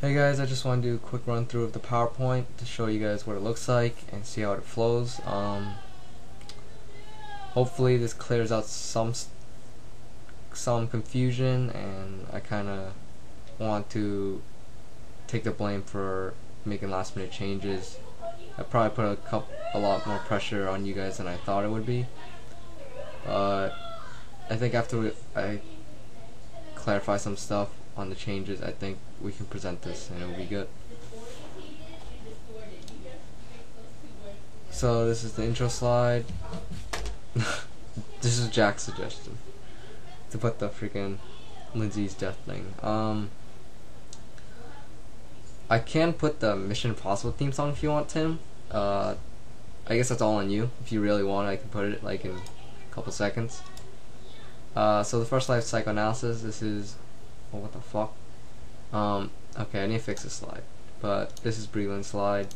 Hey guys, I just want to do a quick run through of the PowerPoint to show you guys what it looks like and see how it flows. Hopefully this clears out some confusion, and I kind of want to take the blame for making last minute changes. I probably put a lot more pressure on you guys than I thought it would be. I think after I clarify some stuff on the changes, I think we can present this and it'll be good. So this is the intro slide. This is Jack's suggestion to put the freaking Lindsay's death thing. I can put the Mission Impossible theme song if you want, Tim. I guess that's all on you. If you really want, I can put it like in a couple seconds. So the first slide is psychoanalysis. This is, oh, what the fuck? Okay, I need to fix this slide, but this is Breland's slide.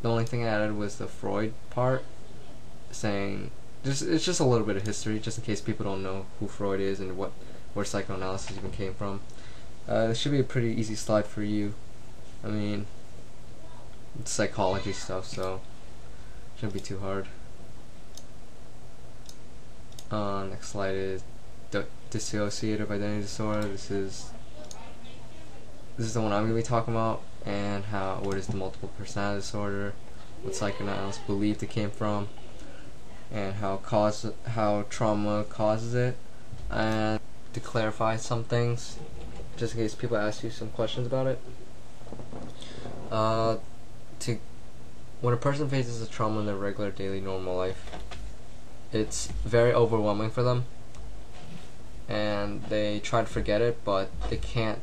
The only thing I added was the Freud part, saying it's just a little bit of history, just in case people don't know who Freud is and where psychoanalysis even came from. This should be a pretty easy slide for you. I mean, it's psychology stuff, so it shouldn't be too hard. Next slide is dissociative identity disorder. This is the one I'm going to be talking about, and what is the multiple personality disorder, what psychoanalysts believed it came from, and how trauma causes it, and to clarify some things, just in case people ask you some questions about it. When a person faces a trauma in their regular daily normal life, it's very overwhelming for them, and they try to forget it, but they can't.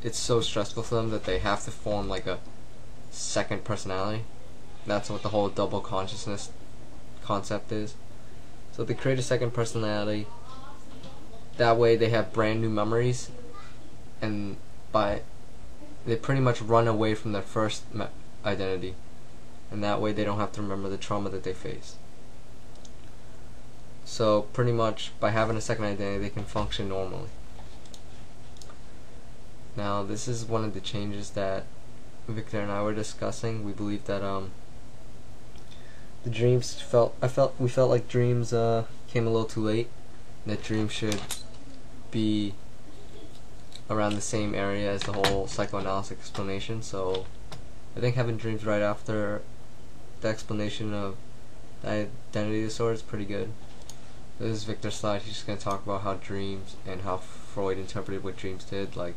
It's so stressful for them that they have to form like a second personality. That's what the whole double consciousness concept is. So they create a second personality. That way they have brand new memories, and they pretty much run away from their first identity, and that way they don't have to remember the trauma that they faced. So pretty much by having a second identity, they can function normally. Now this is one of the changes that Victor and I were discussing. We believe that the dreams we felt like dreams came a little too late. That dreams should be around the same area as the whole psychoanalysis explanation. So I think having dreams right after the explanation of the identity disorder is pretty good. This is Victor's slide. He's just going to talk about how dreams and how Freud interpreted what dreams did. Like,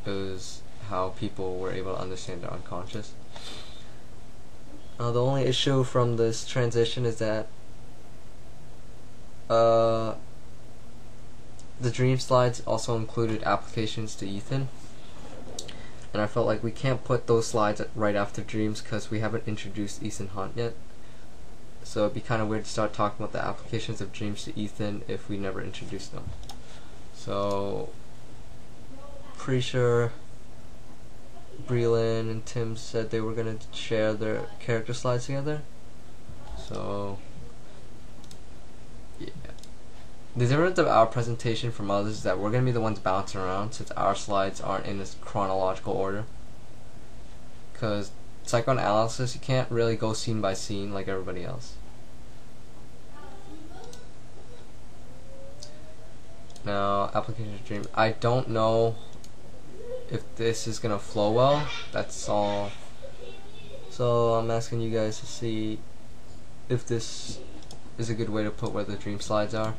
it was how people were able to understand their unconscious. The only issue from this transition is that the dream slides also included applications to Ethan, and I felt like we can't put those slides right after dreams because we haven't introduced Ethan Hunt yet. So it'd be kind of weird to start talking about the applications of dreams to Ethan if we never introduced them. So pretty sure Breland and Tim said they were going to share their character slides together. So yeah. The difference of our presentation from others is that we're going to be the ones bouncing around, since our slides aren't in this chronological order. Because psychoanalysis, you can't really go scene by scene like everybody else. Now, application of dreams. I don't know if this is gonna flow well. That's all. So I'm asking you guys to see if this is a good way to put where the dream slides are.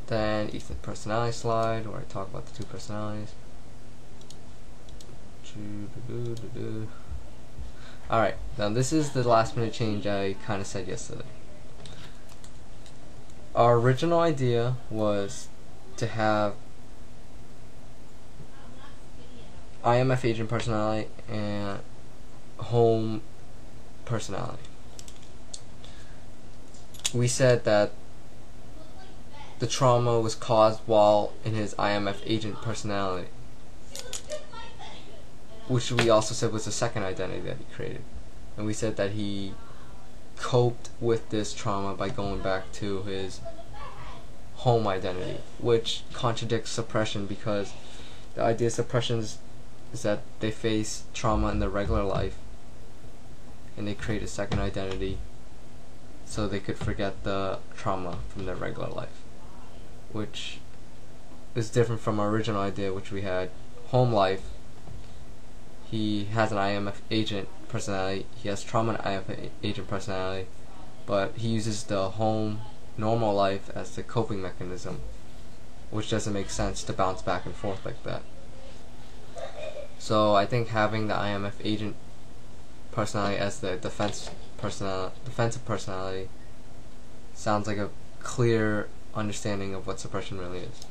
Then Ethan personality slide, where I talk about the two personalities. Alright, now this is the last minute change I kind of said yesterday. Our original idea was to have IMF agent personality and home personality. We said that the trauma was caused while in his IMF agent personality, which we also said was the second identity that he created. And we said that he coped with this trauma by going back to his home identity, which contradicts suppression, because the idea of suppression is that they face trauma in their regular life and they create a second identity so they could forget the trauma from their regular life, which is different from our original idea, which we had home life. He has an IMF agent personality, he has trauma and IMF agent personality, but he uses the home normal life as the coping mechanism, which doesn't make sense to bounce back and forth like that. So I think having the IMF agent personality as the defensive personality sounds like a clear understanding of what suppression really is.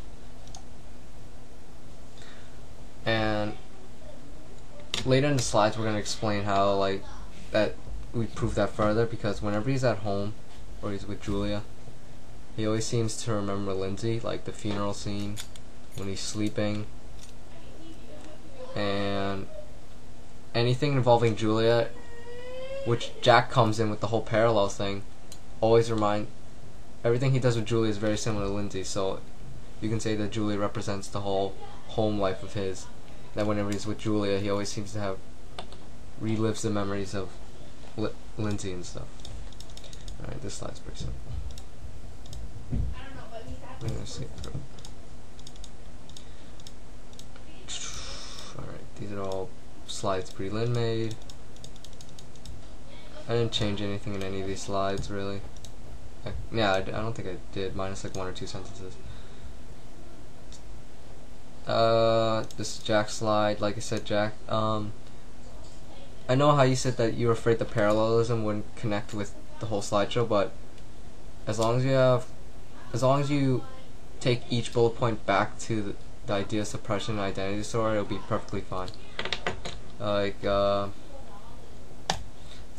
And later in the slides we're going to explain how like that we prove that further, because whenever he's at home or he's with Julia, he always seems to remember Lindsay, like the funeral scene when he's sleeping, and anything involving Julia, which Jack comes in with the whole parallel thing, everything he does with Julia is very similar to Lindsay, so you can say that Julia represents the whole home life of his, that whenever he's with Julia he always seems to have relives the memories of Lindsay and stuff. Alright, this slide's pretty simple. I'm gonna see through. Alright, these are all slides pre-Lin made. I didn't change anything in any of these slides really. Yeah, I don't think I did, minus like 1 or 2 sentences. This is Jack's slide. Like I said, Jack, I know how you said that you were afraid the parallelism wouldn't connect with the whole slideshow, but as long as you take each bullet point back to the idea of suppression and identity disorder, it'll be perfectly fine. Like, as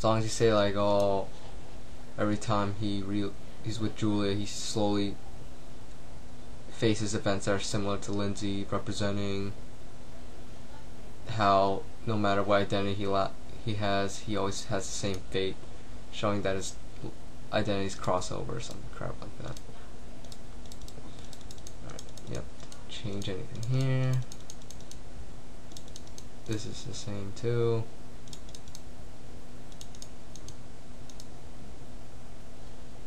long as you say like, oh, every time he's with Julia, he slowly faces events that are similar to Lindsay, representing how no matter what identity he has, he always has the same fate, showing that his identities cross over or some crap like that. Alright, yep. Change anything here. This is the same too.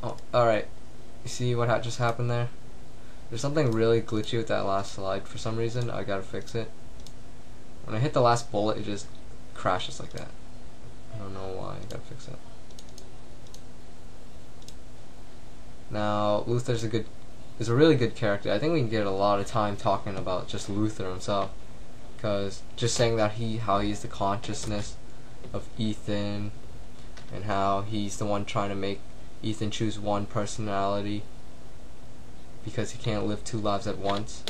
Oh, alright. You see what just happened there? There's something really glitchy with that last slide for some reason. I gotta fix it. When I hit the last bullet, it just crashes like that. I don't know why. I gotta fix it. Now, Luther's is a really good character. I think we can get a lot of time talking about just Luther himself, because just saying that how he's the consciousness of Ethan, and how he's the one trying to make Ethan choose one personality because he can't live 2 lives at once.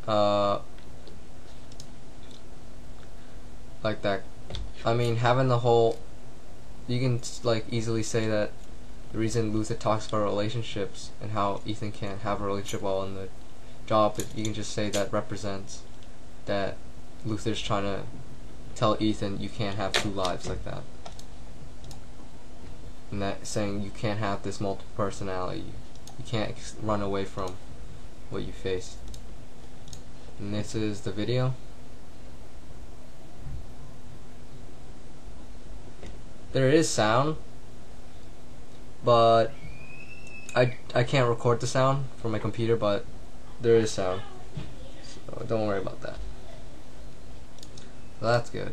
Like that. I mean, having the whole, you can like easily say that the reason Luther talks about relationships and how Ethan can't have a relationship while in the job, you can just say that represents that Luther's trying to tell Ethan you can't have 2 lives like that, and that saying you can't have this multiple personality, you can't run away from what you face. And this is the video. There is sound, but I can't record the sound from my computer, but there is sound, so don't worry about that. So that's good.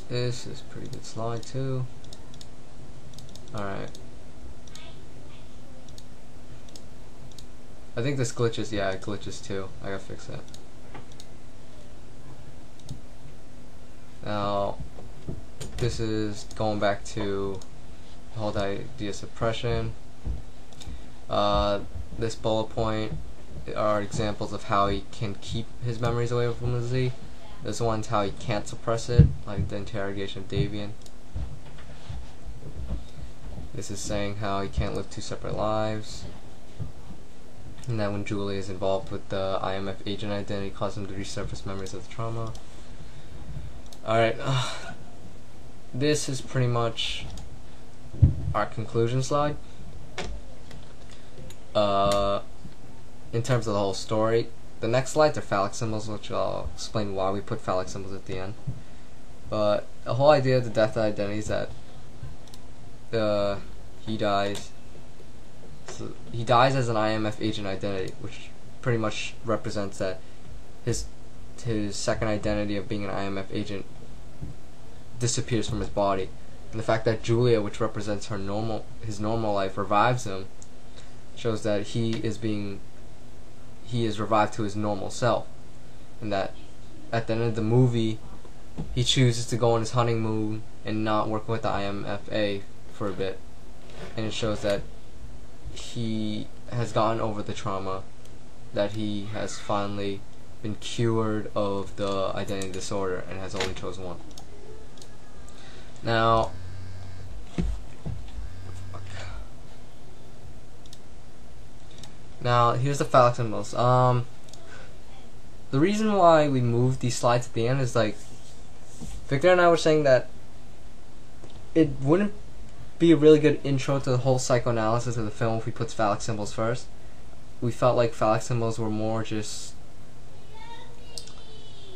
This is a pretty good slide too. Alright. I think this glitches. Yeah, it glitches too. I gotta fix that. Now, this is going back to the whole idea of suppression. This bullet point are examples of how he can keep his memories away from Lindsay. This one's how he can't suppress it, like the interrogation of Davian. This is saying how he can't live 2 separate lives. And that when Julie is involved with the IMF agent identity, causes him to resurface memories of the trauma. Alright. this is pretty much our conclusion slide. In terms of the whole story, the next slides are phallic symbols, which I'll explain why we put phallic symbols at the end. But the whole idea of the death identity is that he dies. So he dies as an IMF agent identity, which pretty much represents that his second identity of being an IMF agent disappears from his body, and the fact that Julia, which represents his normal life, revives him, shows that he is revived to his normal self, and that at the end of the movie he chooses to go on his honeymoon and not work with the IMFA for a bit, and it shows that he has gotten over the trauma, that he has finally been cured of the identity disorder and has only chosen one. Now, here's the phallic symbols. The reason why we moved these slides at the end is, like, Victor and I were saying that it wouldn't be a really good intro to the whole psychoanalysis of the film if we put phallic symbols first. We felt like phallic symbols were more just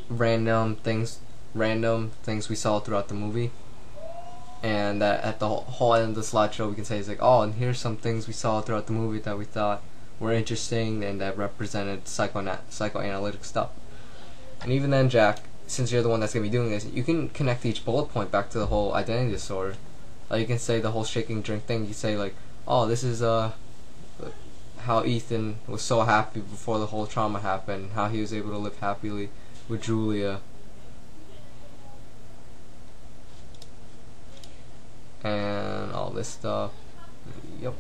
random things we saw throughout the movie, and that at the whole end of the slideshow we can say, it's like, oh, and here's some things we saw throughout the movie that we thought were interesting and that represented psychoanalytic stuff. And even then, Jack, since you're the one that's going to be doing this, you can connect each bullet point back to the whole identity disorder. Like, you can say the whole shaking drink thing. You can say, like, oh, this is how Ethan was so happy before the whole trauma happened, how he was able to live happily with Julia, and all this stuff. Yep.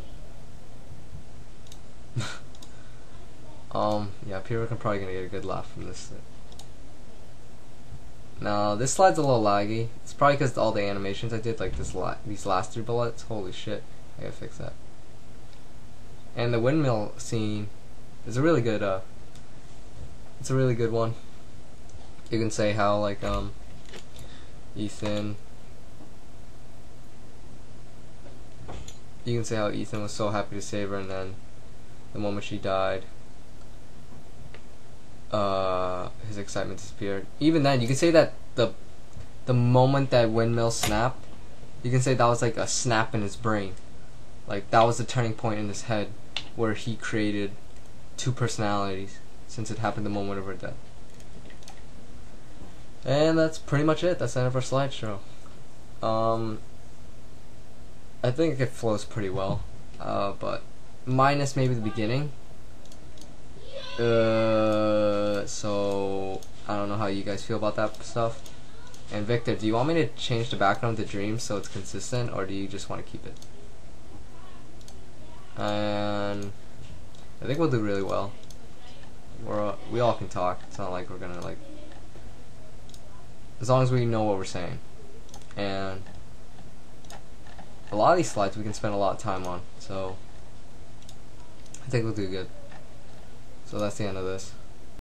Yeah, people are probably gonna get a good laugh from this. Now, this slide's a little laggy. It's probably because all the animations I did, like these last 3 bullets. Holy shit, I gotta fix that. And the windmill scene is a really good. It's a really good one. You can say how, like, Ethan. You can say how Ethan was so happy to save her, and then the moment she died, his excitement disappeared. Even then, you can say that the moment that windmill snapped, you can say that was like a snap in his brain. Like, that was the turning point in his head where he created 2 personalities, since it happened the moment of her death. And that's pretty much it. That's the end of our slideshow. I think it flows pretty well, but minus maybe the beginning. So I don't know how you guys feel about that stuff. And Victor, do you want me to change the background to dreams so it's consistent, or do you just want to keep it? And I think we'll do really well. We all can talk. It's not like we're gonna, like, as long as we know what we're saying. And a lot of these slides we can spend a lot of time on, so I think we'll do good. So that's the end of this.